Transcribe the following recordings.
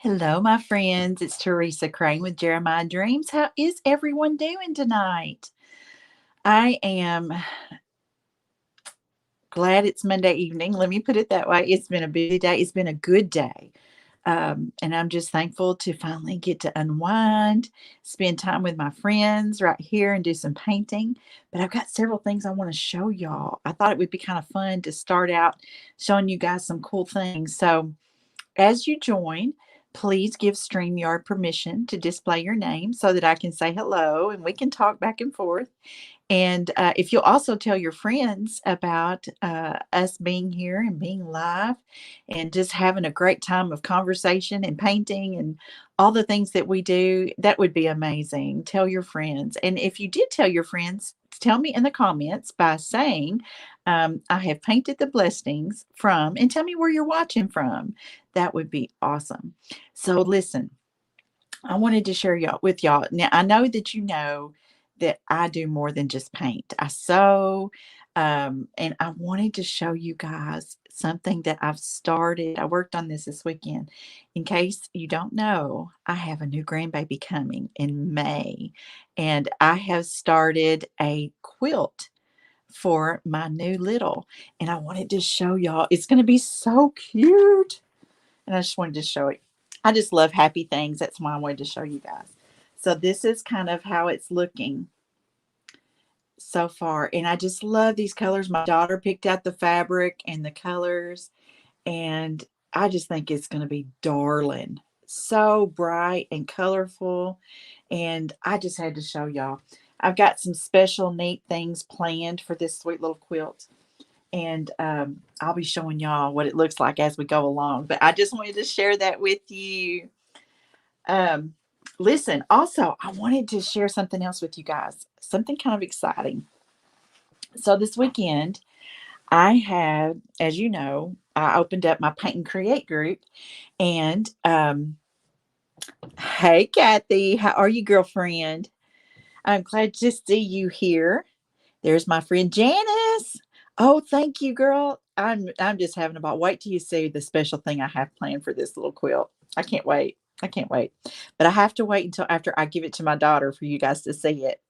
Hello, my friends. It's Teresa Crane with Jeremiah Dreams. How is everyone doing tonight? I am glad it's Monday evening. Let me put it that way. It's been a busy day. It's been a good day. And I'm just thankful to finally get to unwind, spend time with my friends right here, and do some painting. But I've got several things I want to show y'all. I thought it would be kind of fun to start out showing you guys some cool things. So, as you join, please give StreamYard permission to display your name so that I can say hello and we can talk back and forth. And if you'll also tell your friends about us being here and being live and just having a great time of conversation and painting and all the things that we do, that would be amazing. Tell your friends. And if you did tell your friends, tell me in the comments by saying, I have painted the blessings from, and tell me where you're watching from. That would be awesome. So, listen, I wanted to share y'all with y'all. Now, I know that you know that I do more than just paint. I sew, and I wanted to show you guys something that I've started. I worked on this weekend. In case you don't know, I have a new grandbaby coming in May, and I have started a quilt for my new little, and I wanted to show y'all. It's going to be so cute, and I just wanted to show it. I just love happy things. That's why I wanted to show you guys. So this is kind of how it's looking so far. And I just love these colors. My daughter picked out the fabric and the colors. And I just think it's going to be darling. So bright and colorful. And I just had to show y'all. I've got some special neat things planned for this sweet little quilt. And I'll be showing y'all what it looks like as we go along. But I just wanted to share that with you. Um, Listen, also, I wanted to share something else with you guys, something kind of exciting. So this weekend, I had, as you know, I opened up my Paint and Create group. And hey, Kathy, how are you, girlfriend? I'm glad to see you here. There's my friend Janice. Oh, thank you, girl. I'm just having about wait till you see the special thing I have planned for this little quilt. I can't wait. I can't wait. But I have to wait until after I give it to my daughter for you guys to see it.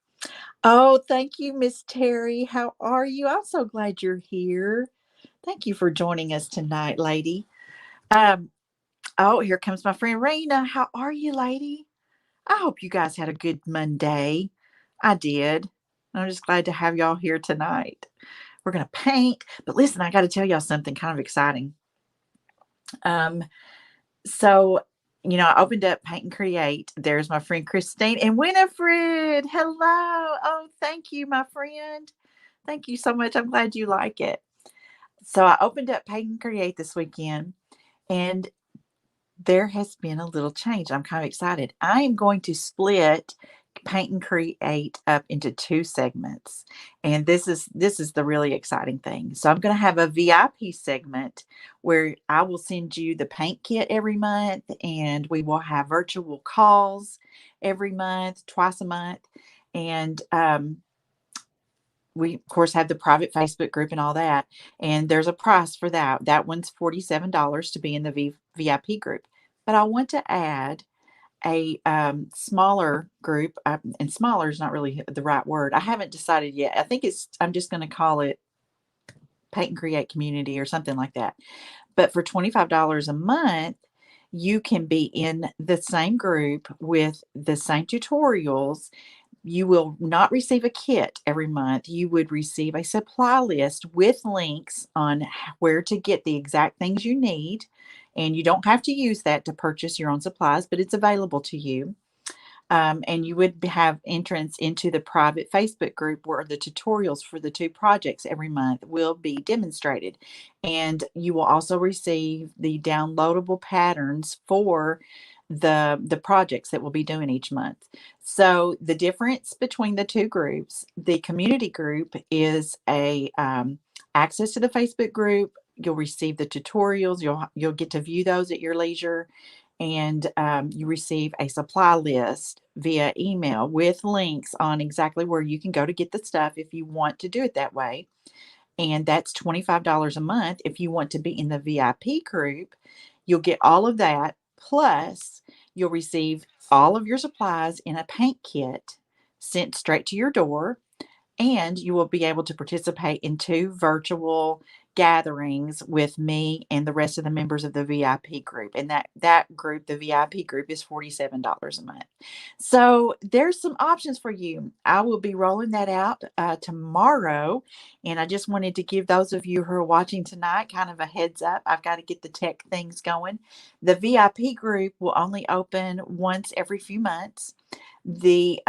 Oh, thank you, Miss Terry. How are you? I'm so glad you're here. Thank you for joining us tonight, lady. Um, oh, here comes my friend Raina. How are you, lady? I hope you guys had a good Monday. I did. I'm just glad to have y'all here tonight. We're going to paint. But listen, I got to tell y'all something kind of exciting. Um, so, I opened up Paint and Create. There's my friend Christine and Winifred. Hello. Oh, thank you, my friend. Thank you so much. I'm glad you like it. So, I opened up Paint and Create this weekend, and there has been a little change. I'm kind of excited. I am going to split Paint and Create up into two segments. And this is the really exciting thing. So I'm going to have a VIP segment where I will send you the paint kit every month, and we will have virtual calls every month, twice a month. And we of course have the private Facebook group and all that. And there's a price for that. That one's $47 to be in the VIP group. But I want to add a smaller group, and smaller is not really the right word. I haven't decided yet. I think I'm just going to call it Paint and Create Community or something like that. But for $25 a month, you can be in the same group with the same tutorials. You will not receive a kit every month. You would receive a supply list with links on where to get the exact things you need. And you don't have to use that to purchase your own supplies, but it's available to you. And you would have entrance into the private Facebook group where the tutorials for the two projects every month will be demonstrated. And you will also receive the downloadable patterns for the projects that we'll be doing each month. So the difference between the two groups, the community group is a access to the Facebook group. You'll receive the tutorials. You'll get to view those at your leisure, and you receive a supply list via email with links on exactly where you can go to get the stuff if you want to do it that way. And that's $25 a month. If you want to be in the VIP group, you'll get all of that Plus, you'll receive all of your supplies in a paint kit sent straight to your door, and you will be able to participate in 2 virtual gatherings with me and the rest of the members of the VIP group. And that group, the VIP group, is $47 a month. So there's some options for you. I will be rolling that out tomorrow. And I just wanted to give those of you who are watching tonight kind of a heads up. I've got to get the tech things going. The VIP group will only open once every few months. The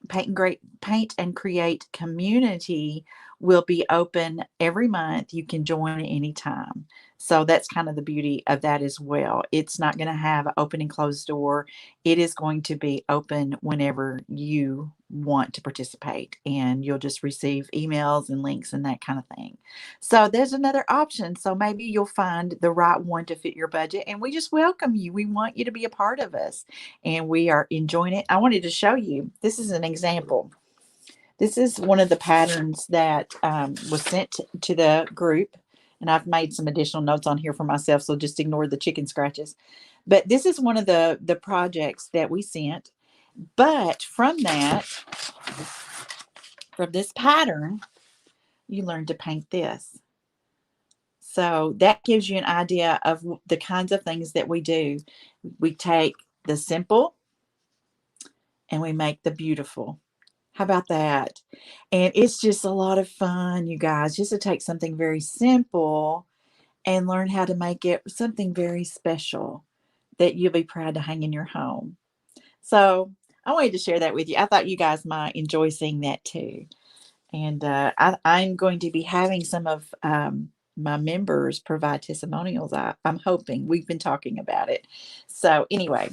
Paint and Create community will be open every month. You can join at any time. So that's kind of the beauty of that as well. It's not going to have an open and closed door. It is going to be open whenever you want to participate, and you'll just receive emails and links and that kind of thing. So there's another option. So maybe you'll find the right one to fit your budget, and we just welcome you. We want you to be a part of us, and we are enjoying it. I wanted to show you, this is an example. This is one of the patterns that was sent to the group, and I've made some additional notes on here for myself, so just ignore the chicken scratches. But this is one of the projects that we sent. But from this pattern, you learn to paint this. So that gives you an idea of the kinds of things that we do. We take the simple and we make the beautiful. How about that? And it's just a lot of fun, you guys, just to take something very simple and learn how to make it something very special that you'll be proud to hang in your home. So I wanted to share that with you. I thought you guys might enjoy seeing that too. And I'm going to be having some of my members provide testimonials. I'm hoping. We've been talking about it. So anyway,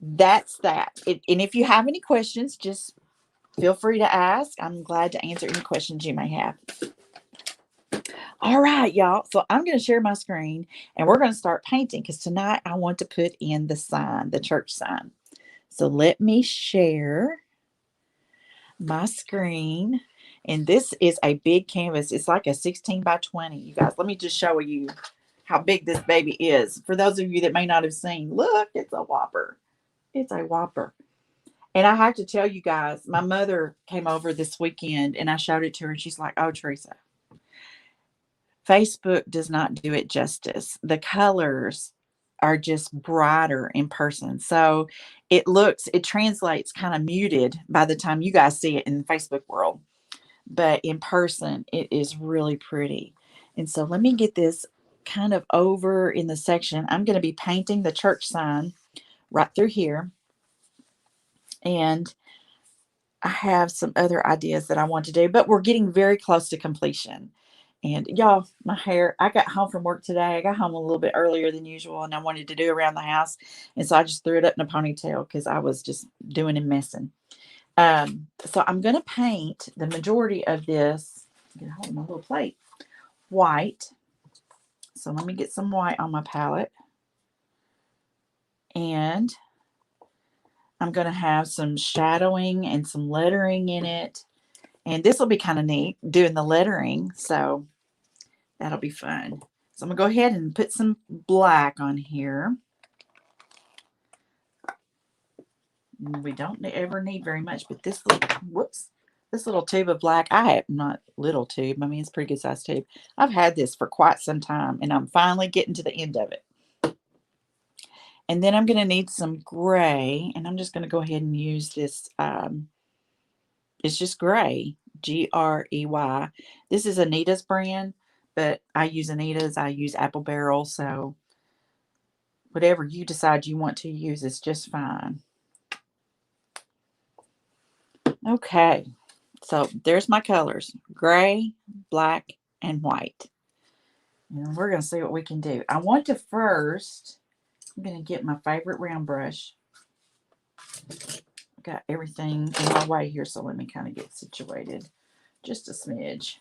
that's that. And if you have any questions, just feel free to ask. I'm glad to answer any questions you may have. All right, y'all. So I'm going to share my screen and we're going to start painting because tonight I want to put in the sign, the church sign. So let me share my screen. And this is a big canvas. It's like a 16 by 20. You guys, let me just show you how big this baby is. For those of you that may not have seen, look, it's a whopper. It's a whopper. And I have to tell you guys, my mother came over this weekend and I showed it to her and she's like, oh, Teresa, Facebook does not do it justice. The colors are just brighter in person. So it translates kind of muted by the time you guys see it in the Facebook world. But in person, it is really pretty. And so let me get this kind of over in the section. I'm going to be painting the church sign right through here. And I have some other ideas that I want to do, but we're getting very close to completion. And y'all, my hair, I got home from work today. I got home a little bit earlier than usual and I wanted to do around the house. And so I just threw it up in a ponytail because I was just doing and messing. So I'm going to paint the majority of this. Get a hold of my little plate. White. So let me get some white on my palette. And I'm going to have some shadowing and some lettering in it. And this will be kind of neat doing the lettering. So that'll be fun. So I'm going to go ahead and put some black on here. We don't ever need very much, but this little tube of black, I have not little tube. I mean, it's a pretty good size tube. I've had this for quite some time and I'm finally getting to the end of it. And then I'm going to need some gray, and I'm just going to go ahead and use this. It's just gray, Grey. This is Anita's brand, but I use Anita's. I use Apple Barrel, so whatever you decide you want to use is just fine. Okay, so there's my colors, gray, black, and white. And we're going to see what we can do. I want to first, I'm going to get my favorite round brush. Got everything in my way here, so let me kind of get situated just a smidge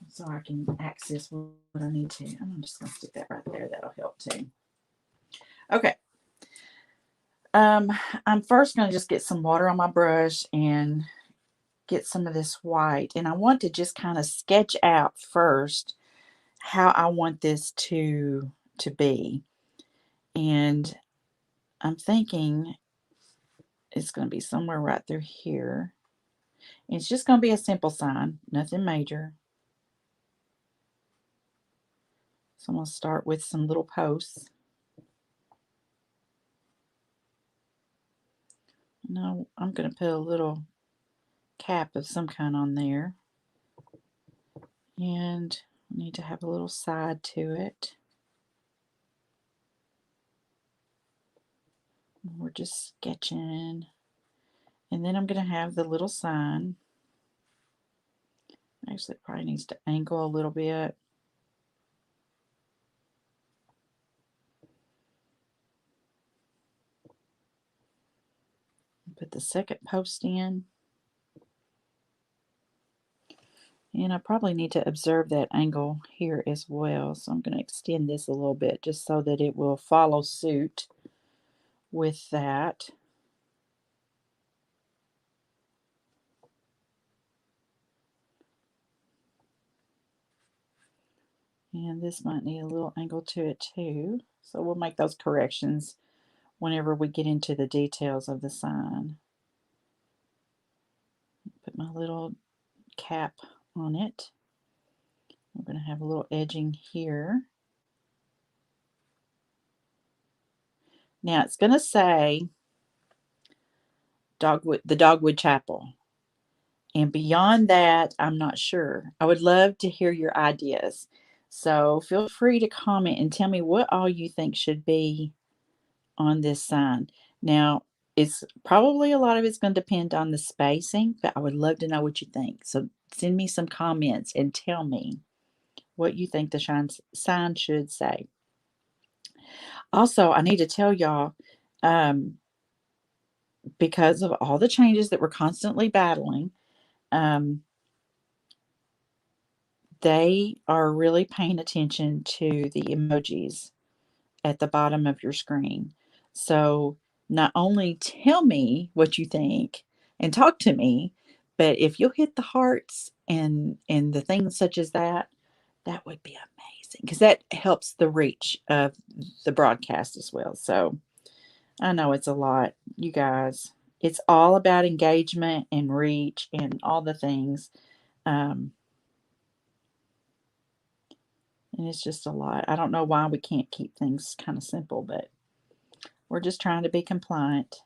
so I can access what I need to. I'm just going to stick that right there. That'll help too. Okay. I'm first going to just get some water on my brush and get some of this white. And I want to just kind of sketch out first how I want this to be. And I'm thinking it's going to be somewhere right through here. It's just going to be a simple sign, nothing major. So I'm going to start with some little posts. Now I'm going to put a little cap of some kind on there. And I need to have a little side to it. We're just sketching. And then I'm going to have the little sign. Actually, it probably needs to angle a little bit. Put the second post in. And I probably need to observe that angle here as well. So I'm going to extend this a little bit just so that it will follow suit with that. And this might need a little angle to it too. So we'll make those corrections whenever we get into the details of the sign. Put my little cap on it. We're going to have a little edging here. Now it's going to say Dogwood, the Dogwood Chapel. And beyond that, I'm not sure. I would love to hear your ideas. So feel free to comment and tell me what all you think should be on this sign. Now, it's probably a lot of it's going to depend on the spacing, but I would love to know what you think. So send me some comments and tell me what you think the sign should say. Also, I need to tell y'all, because of all the changes that we're constantly battling, they are really paying attention to the emojis at the bottom of your screen. So not only tell me what you think and talk to me, but if you'll hit the hearts and the things such as that, that would be amazing because that helps the reach of the broadcast as well. So I know it's a lot, you guys. It's all about engagement and reach and all the things. Um, and it's just a lot. I don't know why we can't keep things kind of simple, but we're just trying to be compliant,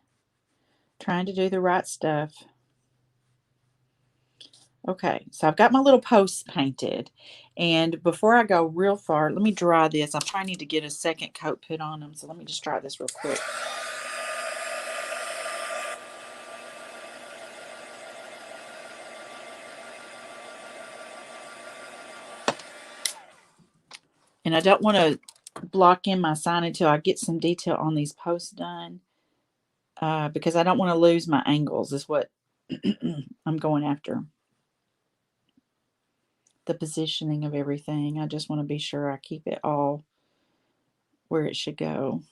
trying to do the right stuff. Okay, so I've got my little posts painted. And before I go real far, let me dry this. I probably need to get a second coat put on them. So let me just dry this real quick. And I don't want to block in my sign until I get some detail on these posts done. Because I don't want to lose my angles is what I'm going after. The positioning of everything. I just want to be sure I keep it all where it should go.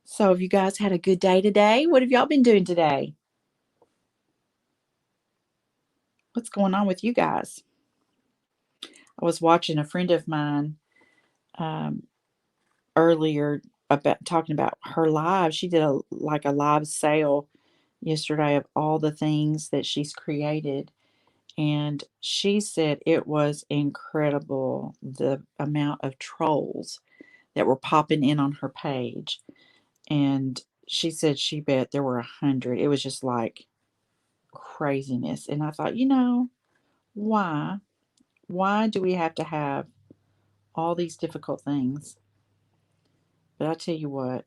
So have you guys had a good day today? What have y'all been doing today? What's going on with you guys? I was watching a friend of mine um, earlier about talking about her live. She did a live sale yesterday of all the things that she's created. And she said it was incredible the amount of trolls that were popping in on her page. And she said she bet there were 100. It was just like craziness. And I thought, why? Why do we have to have all these difficult things? But I tell you what,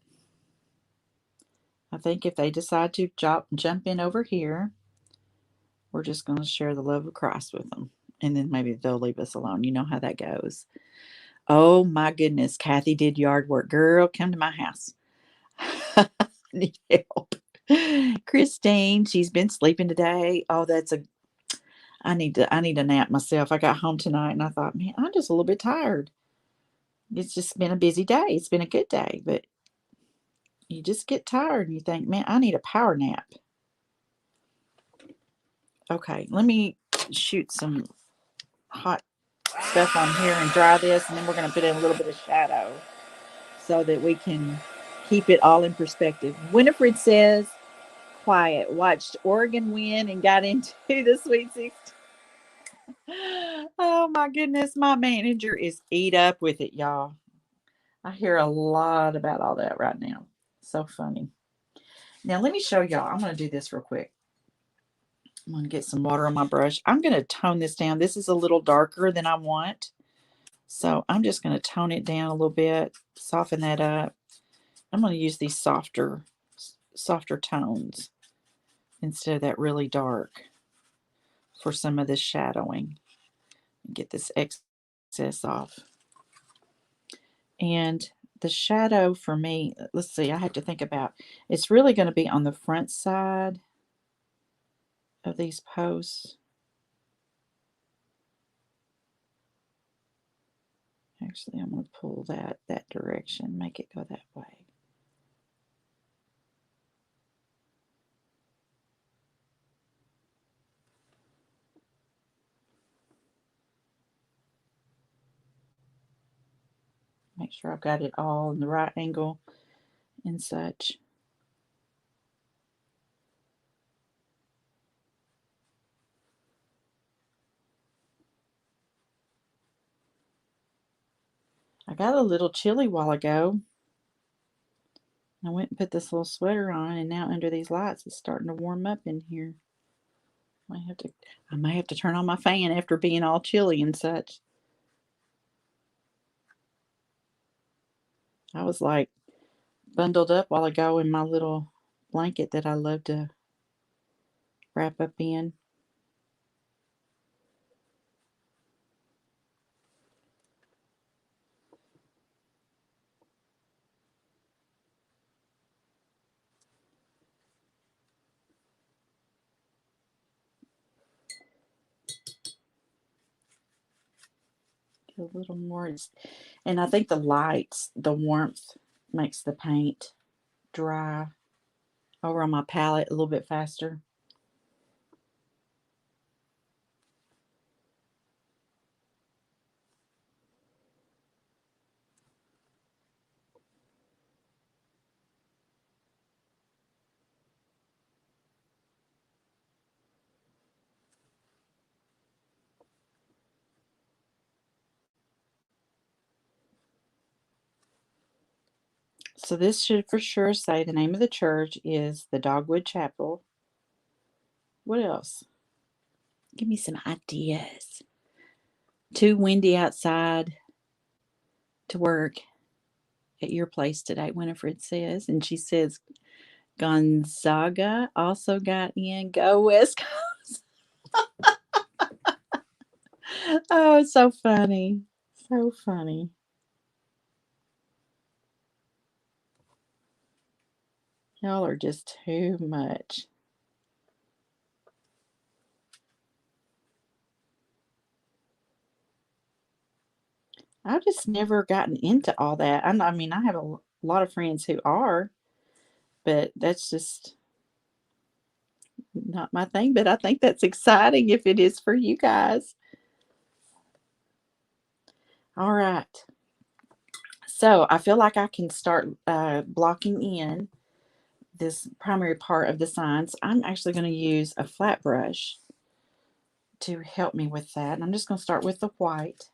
I think if they decide to jump in over here, we're just going to share the love of Christ with them. And then maybe they'll leave us alone. You know how that goes. Oh my goodness, Kathy did yard work. Girl, come to my house. I need help. Christine, she's been sleeping today. Oh, I need a nap myself. I got home tonight and I thought, man, I'm just a little bit tired. It's just been a busy day. It's been a good day, but you just get tired and you think, man, I need a power nap. Okay, let me shoot some hot stuff on here and dry this, and then we're going to put in a little bit of shadow so that we can keep it all in perspective. Winifred says, quiet, watched Oregon win and got into the Sweet 16. Oh my goodness, my manager is eat up with it, y'all. I hear a lot about all that right now. So funny. Now let me show y'all. I'm going to do this real quick. I'm going to get some water on my brush. I'm going to tone this down. This is a little darker than I want. So I'm just going to tone it down a little bit, soften that up. I'm going to use these softer tones instead of that really dark for some of this shadowing. Get this excess off. And the shadow for me, let's see, I have to think about, it's really going to be on the front side of these posts. Actually, I'm going to pull that direction, make it go that way. Make sure I've got it all in the right angle and such. I got a little chilly while ago. I went and put this little sweater on, and now under these lights it's starting to warm up in here. I might have to turn on my fan after being all chilly and such. I was like bundled up while ago in my little blanket that I love to wrap up in. A little more, and I think the lights, the warmth makes the paint dry over on my palette a little bit faster. So this should for sure say the name of the church is the Dogwood Chapel. What else? Give me some ideas. Too windy outside to work at your place today, Winifred says. And she says Gonzaga also got in. Go West Coast. Oh, it's so funny. So funny. Y'all are just too much. I've just never gotten into all that. I mean, I have a lot of friends who are, but that's just not my thing. But I think that's exciting if it is for you guys. All right. So I feel like I can start blocking in this primary part of the signs. I'm actually going to use a flat brush to help me with that. And I'm just going to start with the white.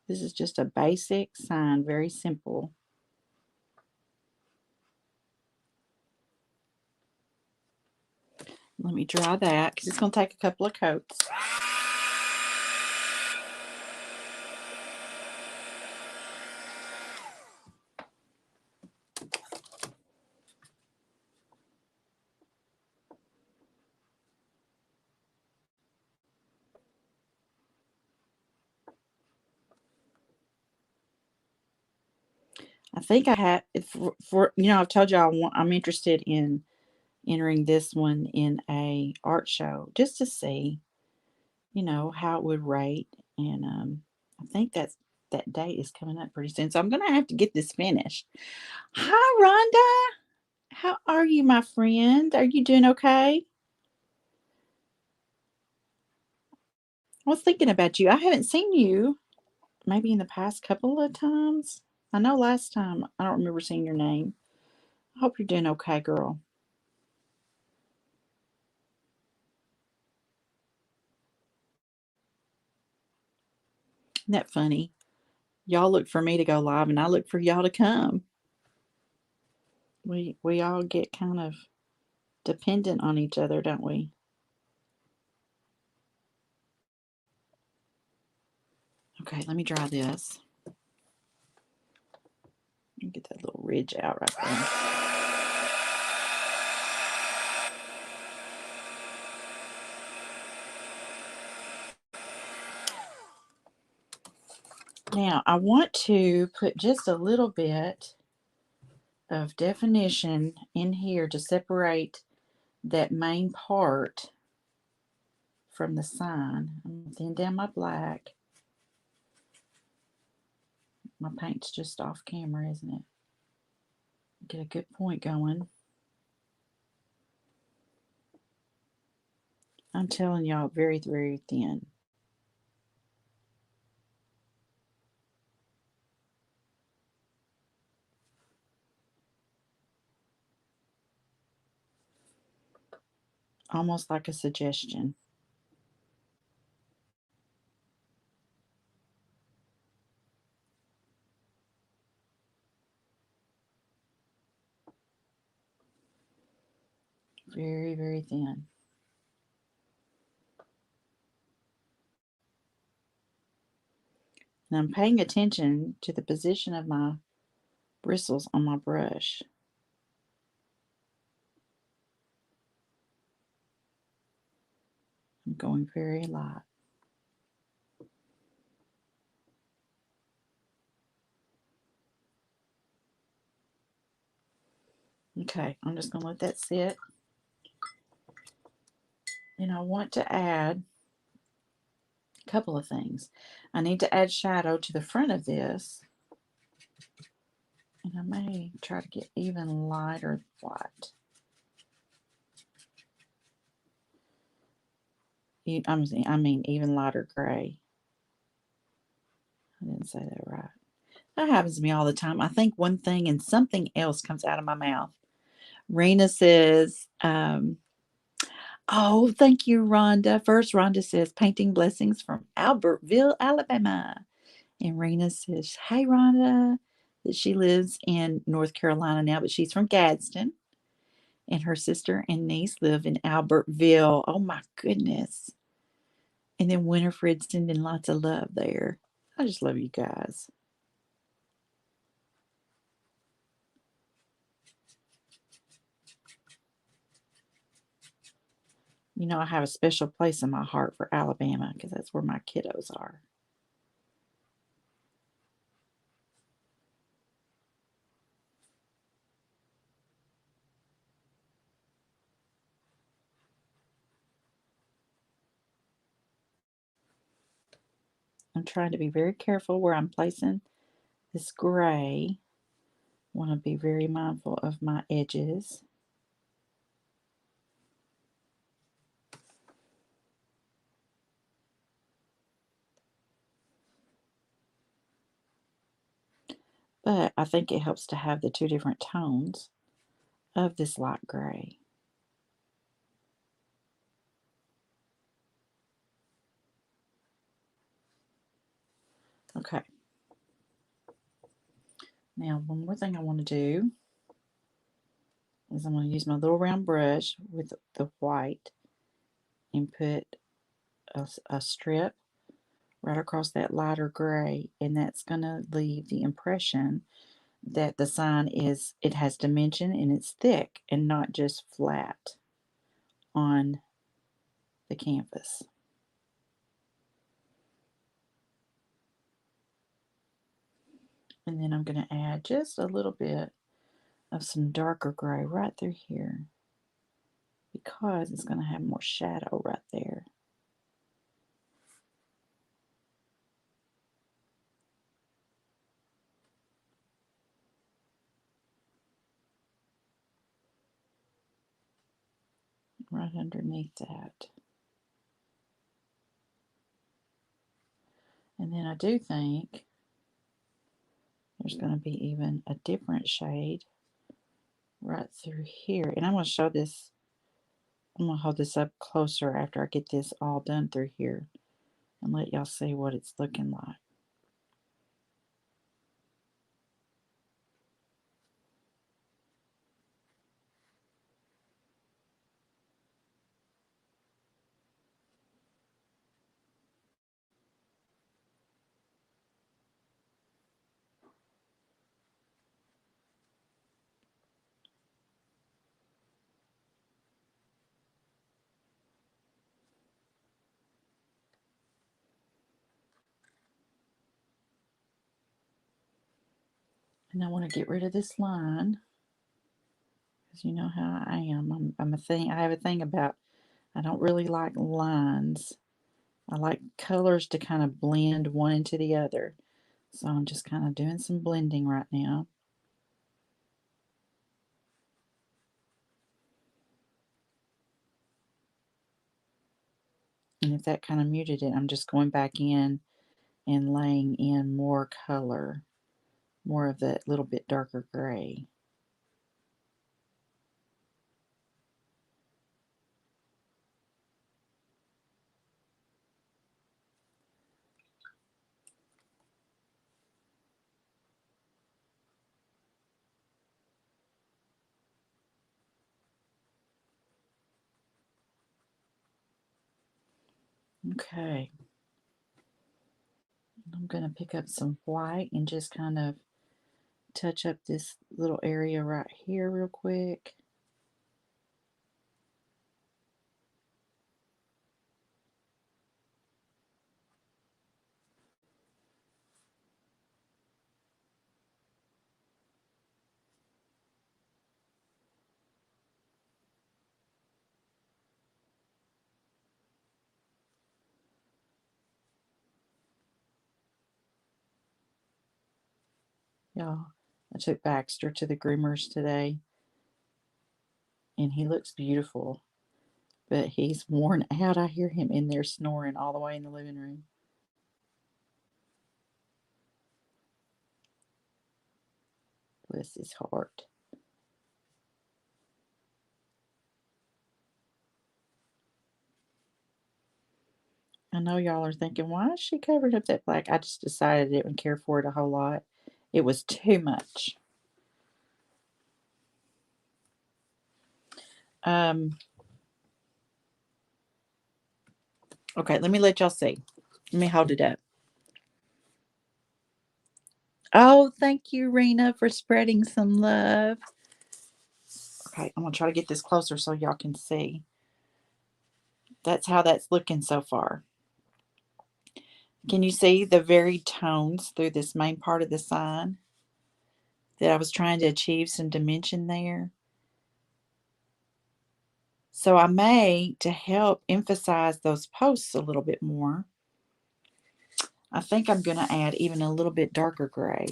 This is just a basic sign, very simple. Let me dry that because it's going to take a couple of coats. I think I had, for I've told you I'm interested in entering this one in a art show just to see, how it would rate. And I think that date is coming up pretty soon. So I'm gonna have to get this finished. Hi, Rhonda. How are you, my friend? Are you doing okay? I was thinking about you. I haven't seen you maybe in the past couple of times. I know last time I don't remember seeing your name. I hope you're doing okay, girl. Isn't that funny? Y'all look for me to go live and I look for y'all to come. We all get kind of dependent on each other, don't we? Okay, let me dry this. Get that little ridge out right there. Now, I want to put just a little bit of definition in here to separate that main part from the sign. I'm going to thin down my black. My paint's just off camera, isn't it? Get a good point going. I'm telling y'all, very, very thin. Almost like a suggestion. Very, very thin. And I'm paying attention to the position of my bristles on my brush. I'm going very light. Okay, I'm just going to let that sit. And I want to add a couple of things. I need to add shadow to the front of this. And I may try to get even lighter white. I mean even lighter gray. I didn't say that right. That happens to me all the time. I think one thing and something else comes out of my mouth. Rena says, oh, thank you, Rhonda. First, Rhonda says, painting blessings from Albertville, Alabama. And Rena says, hey, Rhonda, that she lives in North Carolina now, but she's from Gadsden. And her sister and niece live in Albertville. Oh, my goodness. And then Winifred sending lots of love there. I just love you guys. I have a special place in my heart for Alabama because that's where my kiddos are. I'm trying to be very careful where I'm placing this gray. Want to be very mindful of my edges. But I think it helps to have the two different tones of this light gray. Okay. Now, one more thing I want to do is I'm going to use my little round brush with the white and put a strip right across that lighter gray, and that's going to leave the impression that the sign it has dimension and it's thick and not just flat on the canvas. And then I'm going to add just a little bit of some darker gray right through here. because it's going to have more shadow right there. Right underneath that. And then I do think there's going to be even a different shade right through here. And I'm going to show this, I'm going to hold this up closer after I get this all done through here and let y'all see what it's looking like. And I want to get rid of this line because you know how I am. I have a thing about, I don't really like lines. I like colors to kind of blend one into the other. So I'm just kind of doing some blending right now. And if that kind of muted it, I'm just going back in and laying in more color, more of that little bit darker gray. Okay. I'm going to pick up some white and just kind of touch up this little area right here real quick. Y'all, I took Baxter to the groomers today and he looks beautiful, but he's worn out. I hear him in there snoring all the way in the living room. Bless his heart. I know y'all are thinking, why is she covering up that black? I just decided I didn't care for it a whole lot. It was too much. Um, okay, let me let y'all see. Let me hold it up. Oh, thank you, Rena, for spreading some love. Okay, I'm going to try to get this closer so y'all can see. That's how that's looking so far. Can you see the varied tones through this main part of the sign? That I was trying to achieve some dimension there. So I may, to help emphasize those posts a little bit more, I think I'm going to add even a little bit darker gray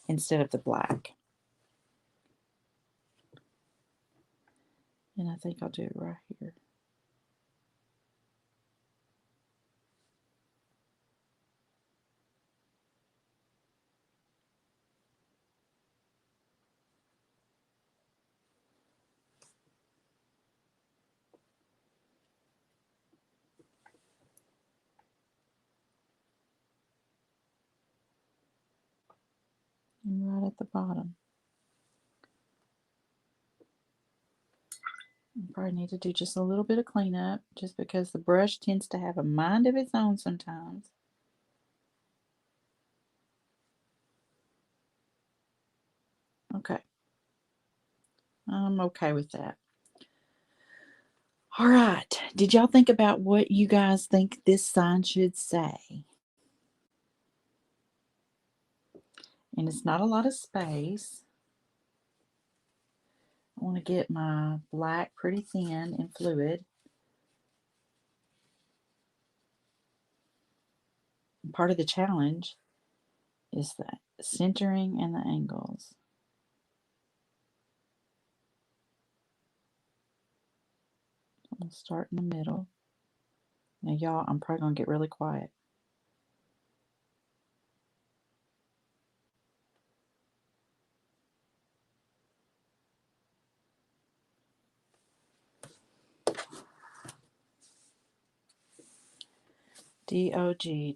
instead of the black. And I think I'll do it right here. And right at the bottom. I probably need to do just a little bit of cleanup just because the brush tends to have a mind of its own sometimes. Okay. I'm okay with that. All right. Did y'all think about what you guys think this sign should say? And it's not a lot of space. I want to get my black pretty thin and fluid. And part of the challenge is the centering and the angles. I'm going to start in the middle. Now, y'all, I'm probably going to get really quiet.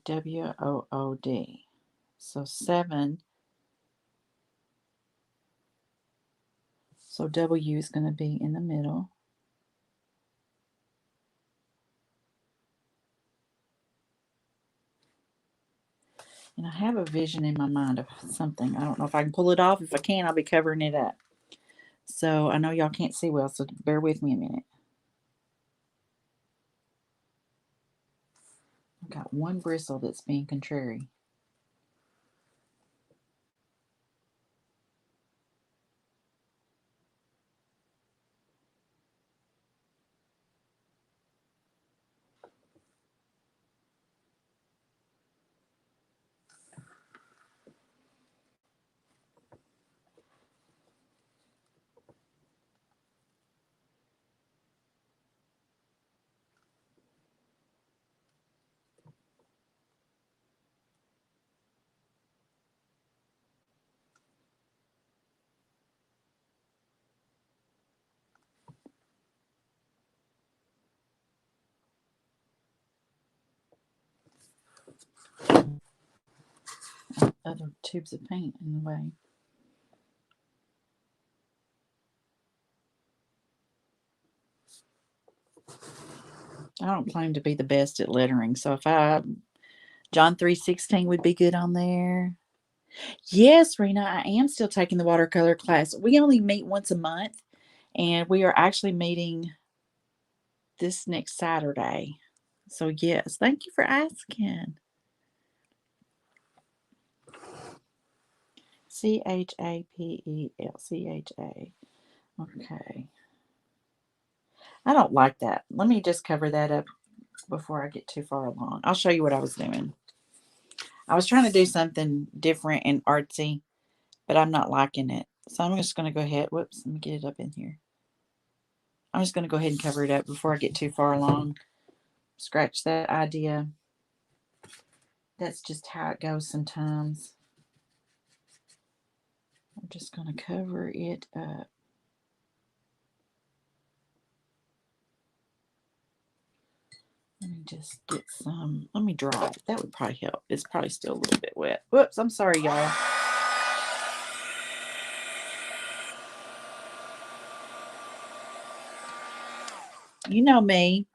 Dogwood. So 7. So W is going to be in the middle. And I have a vision in my mind of something. I don't know if I can pull it off. If I can, I'll be covering it up. So I know y'all can't see well, so bear with me a minute. I've got one bristle that's being contrary. Other tubes of paint in the way. I don't claim to be the best at lettering, so if John 3:16 would be good on there. Yes, Rena, I am still taking the watercolor class. We only meet once a month, and we are actually meeting this next Saturday. So yes, thank you for asking. Chapel. Okay. I don't like that. Let me just cover that up before I get too far along. I'll show you what I was doing. I was trying to do something different and artsy, but I'm not liking it. So I'm just going to go ahead. Whoops, let me get it up in here. I'm just going to go ahead and cover it up before I get too far along. Scratch that idea. That's just how it goes sometimes. I'm just going to cover it up. Let me just get some. Let me dry it. That would probably help. It's probably still a little bit wet. Whoops, I'm sorry, y'all. You know me.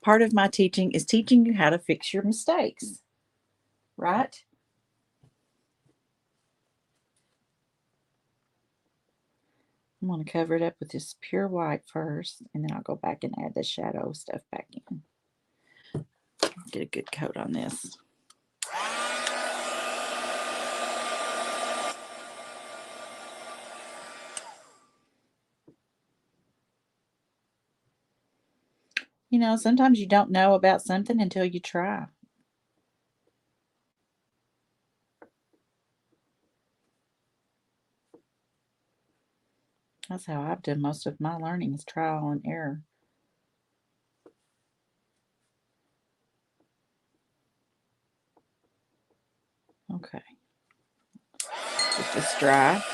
Part of my teaching is teaching you how to fix your mistakes, right? I'm going to cover it up with this pure white first, and then I'll go back and add the shadow stuff back in. Get a good coat on this. You know, sometimes you don't know about something until you try. That's how I've done most of my learning, is trial and error. Okay. Get this dry.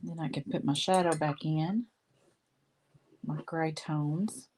Then I can put my shadow back in, my gray tones.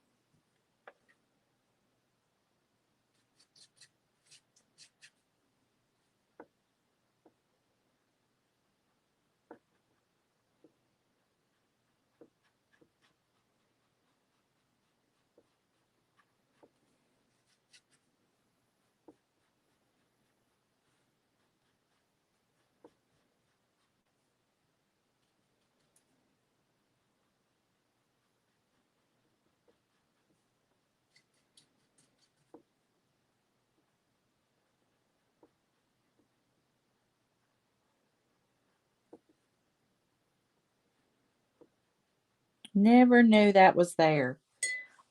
Never knew that was there.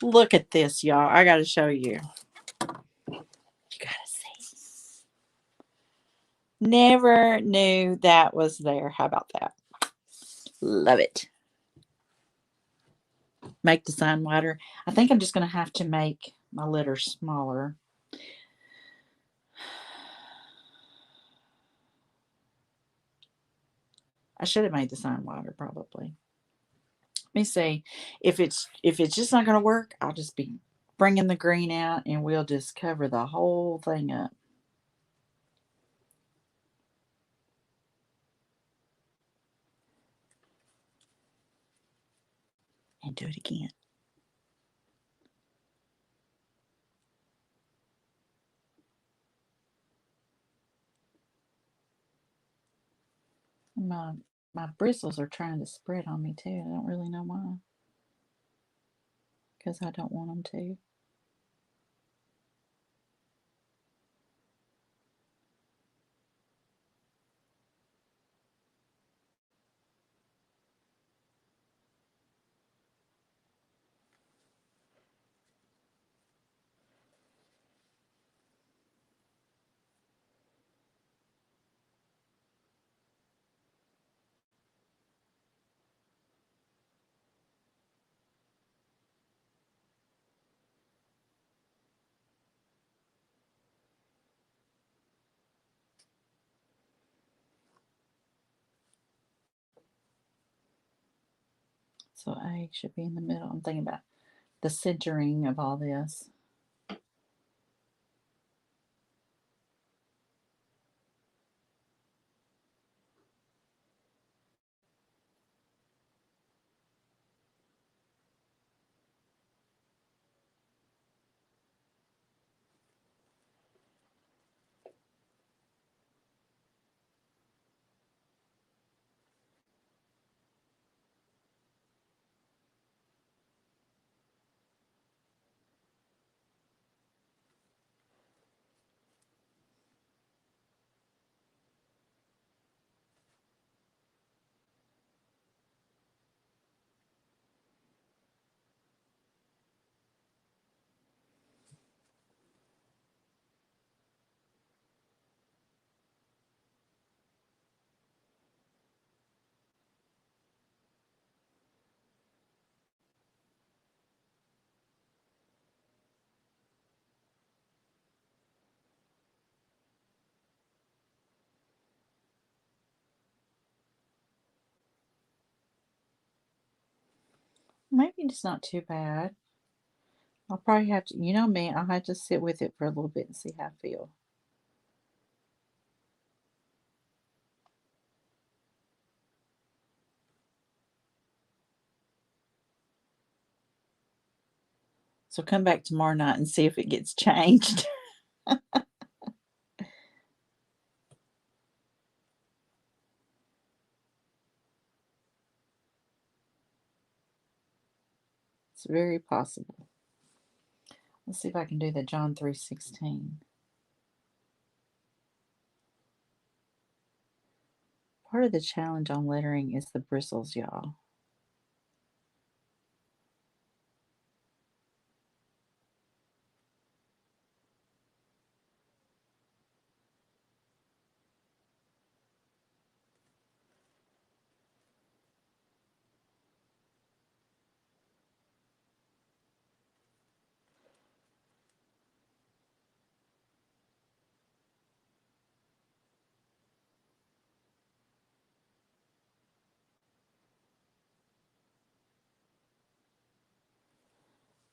Look at this, y'all. I got to show you. You got to see. Never knew that was there. How about that? Love it. Make the sign wider. I think I'm just going to have to make my letters smaller. I should have made the sign wider probably. Let me see. If it's just not going to work, I'll just be bringing the green out and we'll just cover the whole thing up. And do it again. My my bristles are trying to spread on me too. I don't really know why. Because I don't want them to. So A should be in the middle. I'm thinking about the centering of all this. Maybe it's not too bad. I'll probably have to, you know me, I'll have to sit with it for a little bit and see how I feel. So come back tomorrow night and see if it gets changed. It's very possible. Let's see if I can do the John 3:16. Part of the challenge on lettering is the bristles, y'all.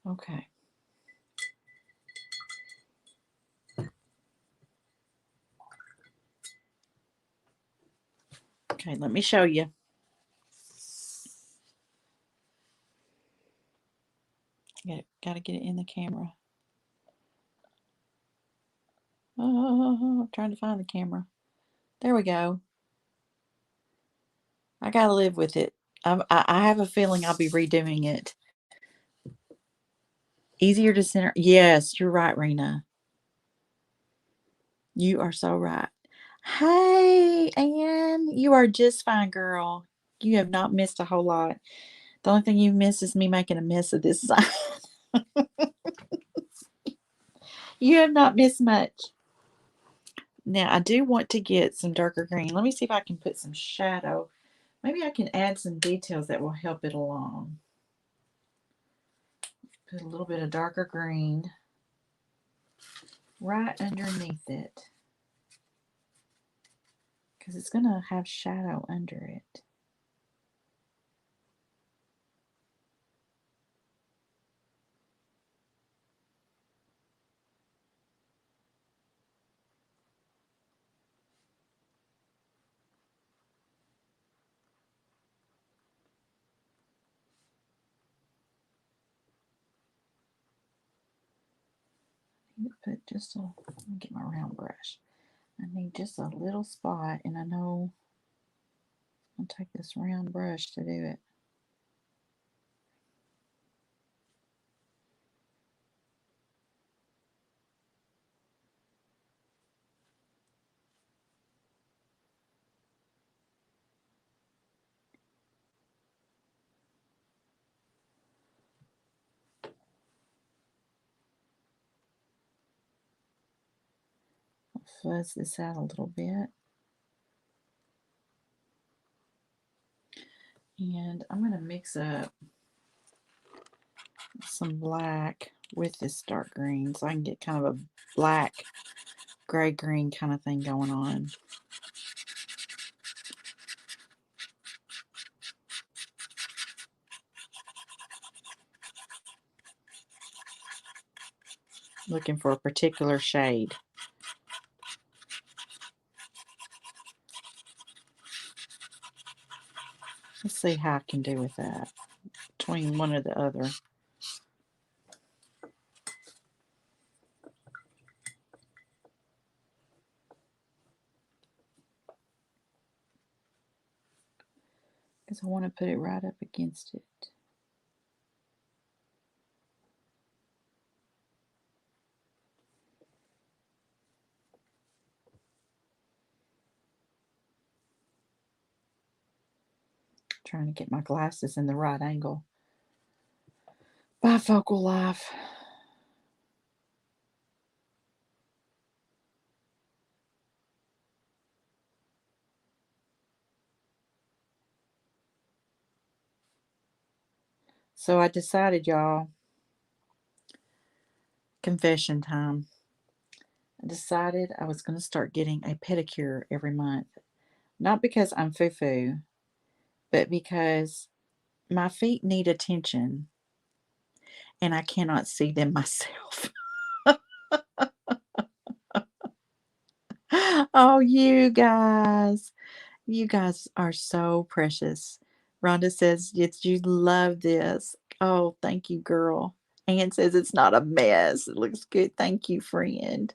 Okay. Okay, let me show you. Got to get it in the camera. Oh, I'm trying to find the camera. There we go. I got to live with it. I have a feeling I'll be redoing it. Easier to center. Yes, you're right, Rena. You are so right. Hey, Ann, you are just fine, girl. You have not missed a whole lot. The only thing you miss is me making a mess of this side. You have not missed much. Now, I do want to get some darker green. Let me see if I can put some shadow. Maybe I can add some details that will help it along. Put a little bit of darker green right underneath it, because it's going to have shadow under it. Put just a, let me get my round brush. I need just a little spot, and I know I'll take this round brush to do it. I'll fuzz this out a little bit. And I'm going to mix up some black with this dark green so I can get kind of a black, gray green kind of thing going on. Looking for a particular shade. Let's see how I can do with that between one or the other. Because I want to put it right up against it. Trying to get my glasses in the right angle. Bifocal life. So I decided, y'all, confession time. I decided I was going to start getting a pedicure every month. Not because I'm foo-foo, but because my feet need attention and I cannot see them myself. Oh, you guys. You guys are so precious. Rhonda says, yes, you love this. Oh, thank you, girl. Ann says it's not a mess. It looks good. Thank you, friend.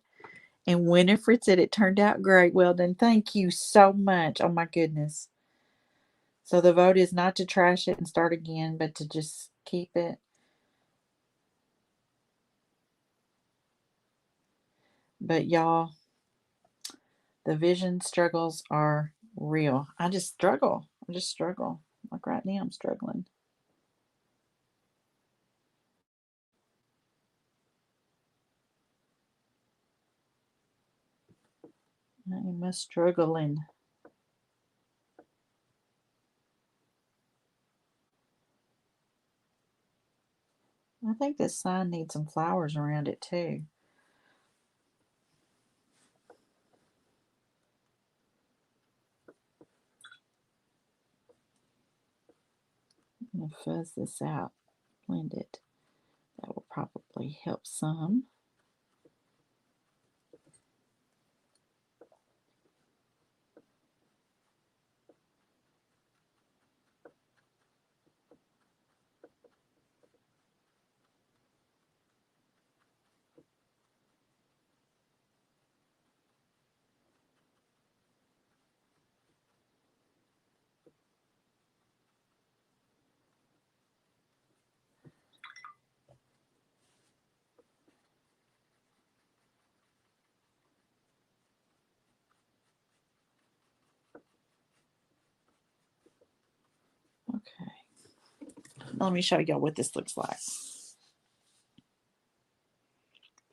And Winifred said it turned out great. Well done. Thank you so much. Oh my goodness. So the vote is not to trash it and start again, but to just keep it. But y'all, the vision struggles are real. I just struggle. I just struggle. Like right now, I'm struggling. I am struggling. I think this sign needs some flowers around it too. I'm going to fuzz this out, blend it. That will probably help some. Let me show y'all what this looks like.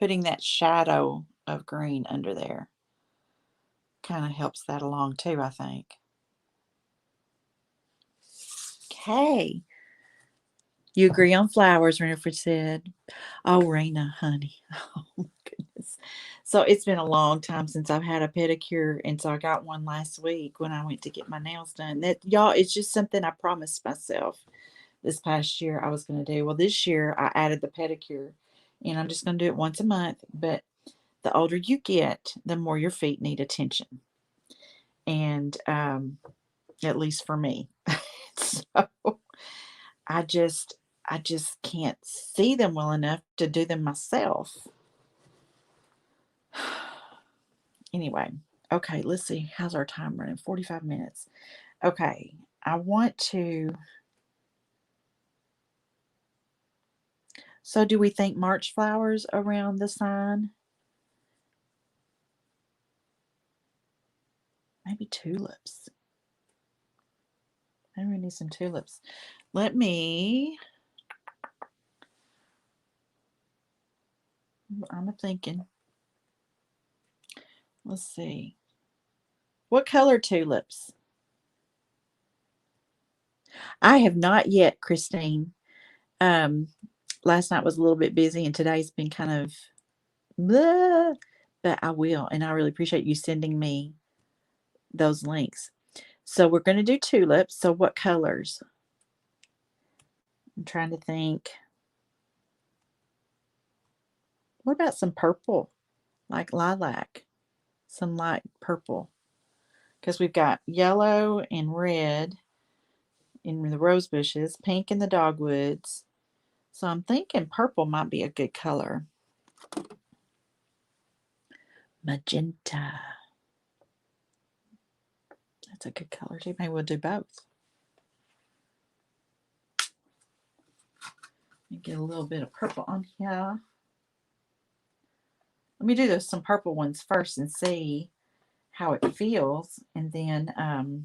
Putting that shadow of green under there kind of helps that along too, I think. Okay. You agree on flowers, Winifred said. Oh, Raina, honey. Oh, my goodness. So it's been a long time since I've had a pedicure. And so I got one last week when I went to get my nails done. That, y'all, it's just something I promised myself this past year I was going to do. Well, this year I added the pedicure and I'm just going to do it once a month. But the older you get, the more your feet need attention. And at least for me. So I just I just can't see them well enough to do them myself. Anyway, okay, let's see. How's our time running? 45 minutes. Okay, I want to. So, do we think March flowers around the sign? Maybe tulips. Maybe we need some tulips. Let me. I'm thinking. Let's see. What color tulips? I have not yet, Christine. Um, Last night was a little bit busy, and today's been kind of blah, but I will, and I really appreciate you sending me those links. So we're going to do tulips. So what colors? I'm trying to think. What about some purple, like lilac? Some light purple, because we've got yellow and red in the rose bushes, pink in the dogwoods. So I'm thinking purple might be a good color. Magenta. That's a good color too. Maybe we'll do both. Get a little bit of purple on here. Let me do those some purple ones first and see how it feels, and then now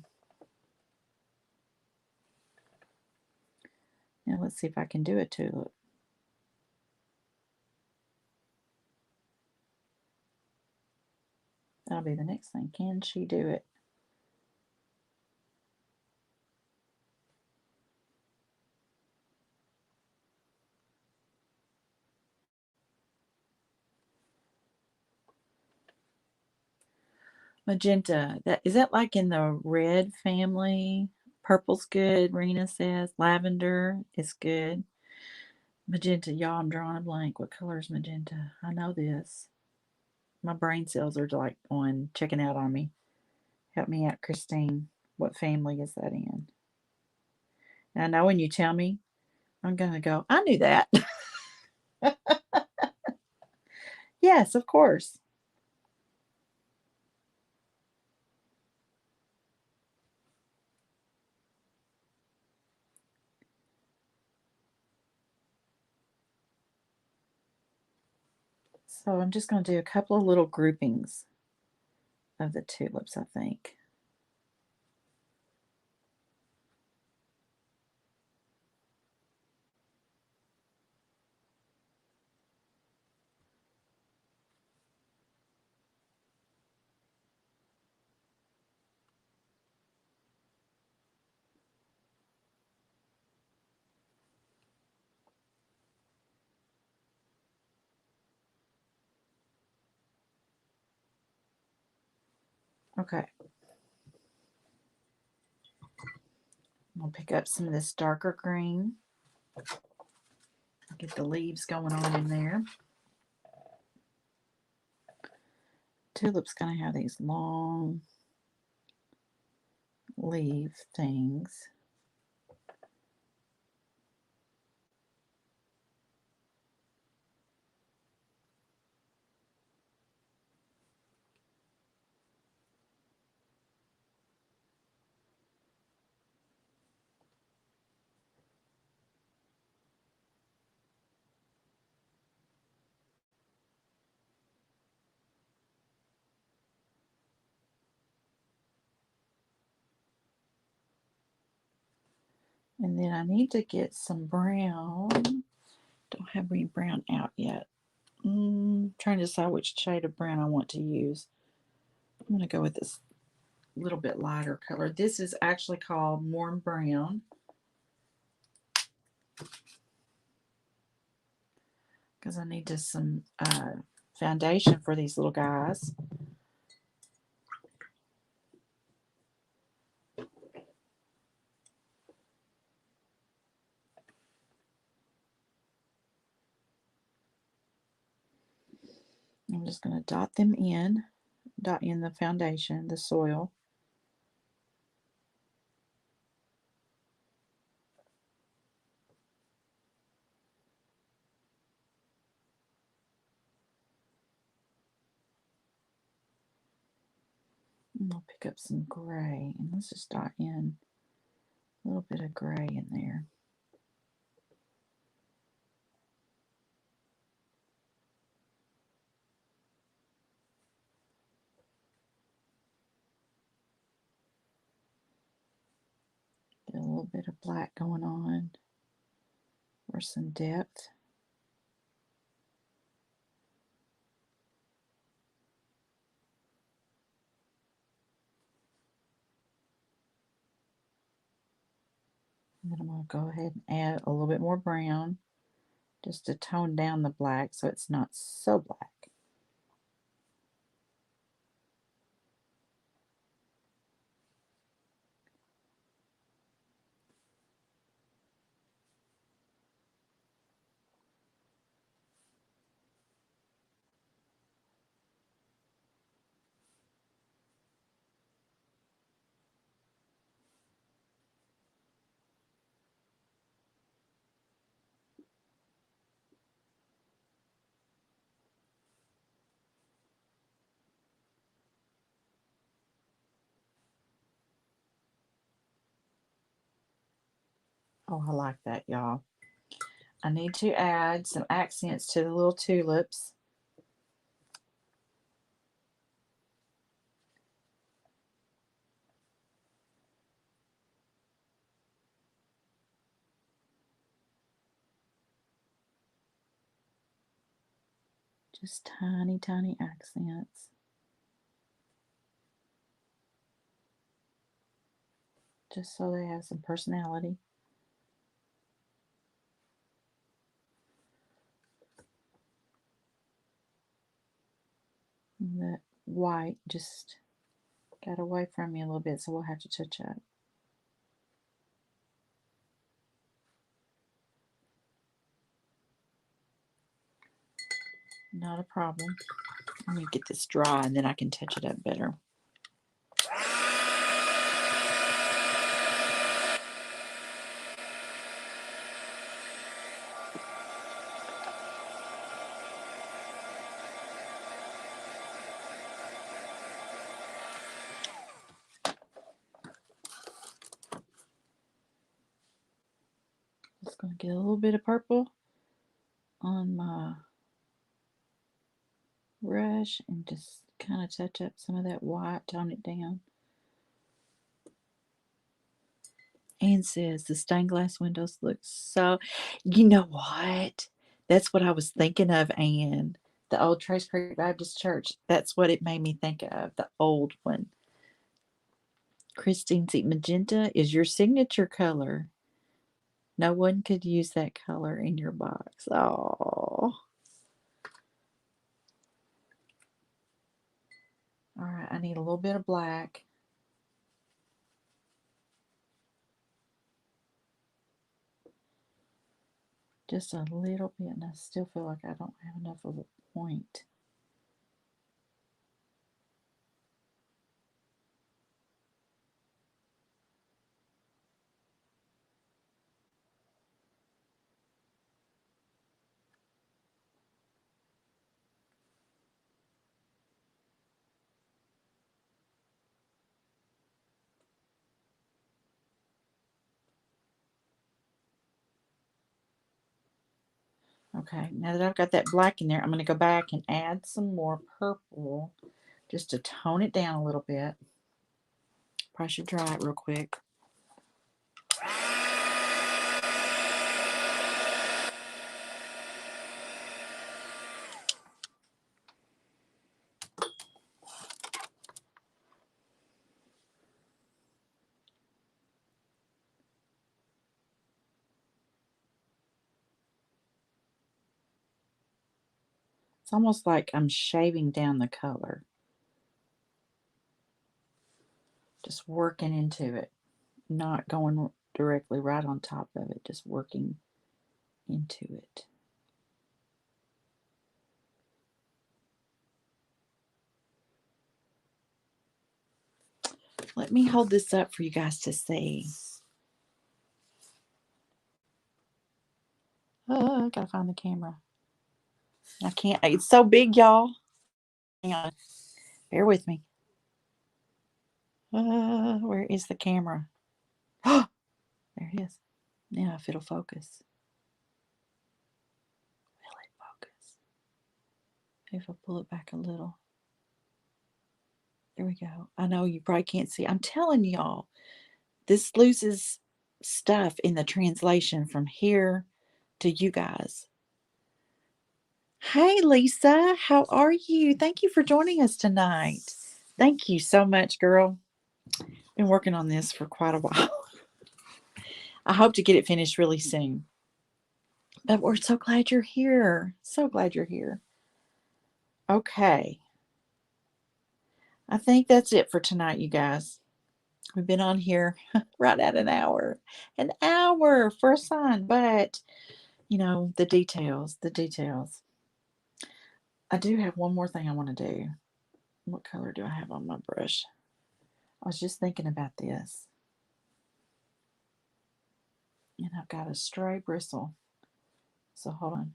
let's see if I can do a tulip. That'll be the next thing. Can she do it? Magenta. That is that like in the red family? Purple's good, Rena says. Lavender is good. Magenta, y'all, I'm drawing a blank. What color is magenta? I know this. My brain cells are like on checking out on me. Help me out, Christine. What family is that in? And I know when you tell me, I'm gonna go, I knew that. Yes, of course. So I'm just going to do a couple of little groupings of the tulips, I think. Okay. I'm going to pick up some of this darker green. Get the leaves going on in there. Tulip's going to have these long leaf things. And then I need to get some brown. Don't have any brown out yet. Trying to decide which shade of brown I want to use. I'm going to go with this little bit lighter color. This is actually called warm brown because I need just some foundation for these little guys. I'm just going to dot in the foundation, the soil. And I'll pick up some gray and let's just dot in a little bit of gray in there. Get a little bit of black going on for some depth. And then I'm going to go ahead and add a little bit more brown just to tone down the black so it's not so black. Oh, I like that, y'all. I need to add some accents to the little tulips. Just tiny, tiny accents. Just so they have some personality. And the white just got away from me a little bit, so we'll have to touch up. Not a problem. Let me get this dry and then I can touch it up better. Just going to get a little bit of purple on my brush and just kind of touch up some of that white, tone it down. Anne says the stained glass windows look so. You know what? That's what I was thinking of, Anne. The old Trace Creek Baptist Church. That's what it made me think of. The old one. Christine see magenta is your signature color. No one could use that color in your box. Oh. All right, I need a little bit of black. Just a little bit, and I still feel like I don't have enough of a point. Okay, now that I've got that black in there, I'm going to go back and add some more purple just to tone it down a little bit. Probably should dry it real quick. It's almost like I'm shaving down the color. Just working into it. Not going directly right on top of it. Just working into it. Let me hold this up for you guys to see. Oh, I gotta find the camera. I can't. It's so big, y'all. Hang on. Bear with me. Where is the camera? There it is. Now, if it'll focus. Will it focus? If I pull it back a little. There we go. I know you probably can't see. I'm telling y'all, this loses stuff in the translation from here to you guys. Hey, Lisa, how are you? Thank you for joining us tonight. Thank you so much, girl. Been working on this for quite a while. I hope to get it finished really soon. But we're so glad you're here. So glad you're here. Okay. I think that's it for tonight, you guys. We've been on here right at an hour. An hour for a sign, but the details, the details. I do have one more thing I want to do. What color do I have on my brush? I was just thinking about this. And I've got a stray bristle. So hold on.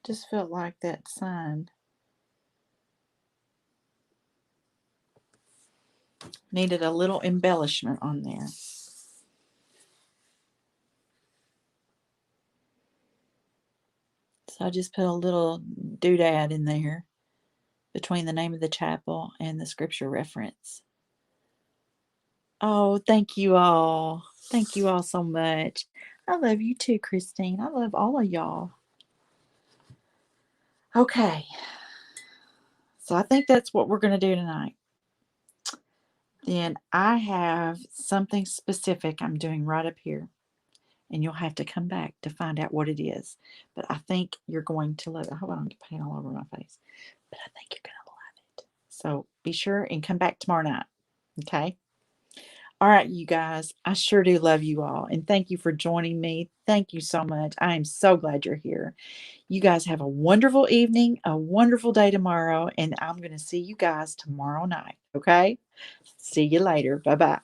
Just felt like that sign needed a little embellishment on there. So I just put a little doodad in there between the name of the chapel and the scripture reference. Oh, thank you all. Thank you all so much. I love you too, Christine. I love all of y'all. Okay. So I think that's what we're going to do tonight. Then I have something specific I'm doing right up here. And you'll have to come back to find out what it is. But I think you're going to love it. I hope I don't get paint all over my face. But I think you're going to love it. So be sure and come back tomorrow night. Okay? All right, you guys. I sure do love you all. And thank you for joining me. Thank you so much. I am so glad you're here. You guys have a wonderful evening, a wonderful day tomorrow. And I'm going to see you guys tomorrow night. Okay? See you later. Bye bye.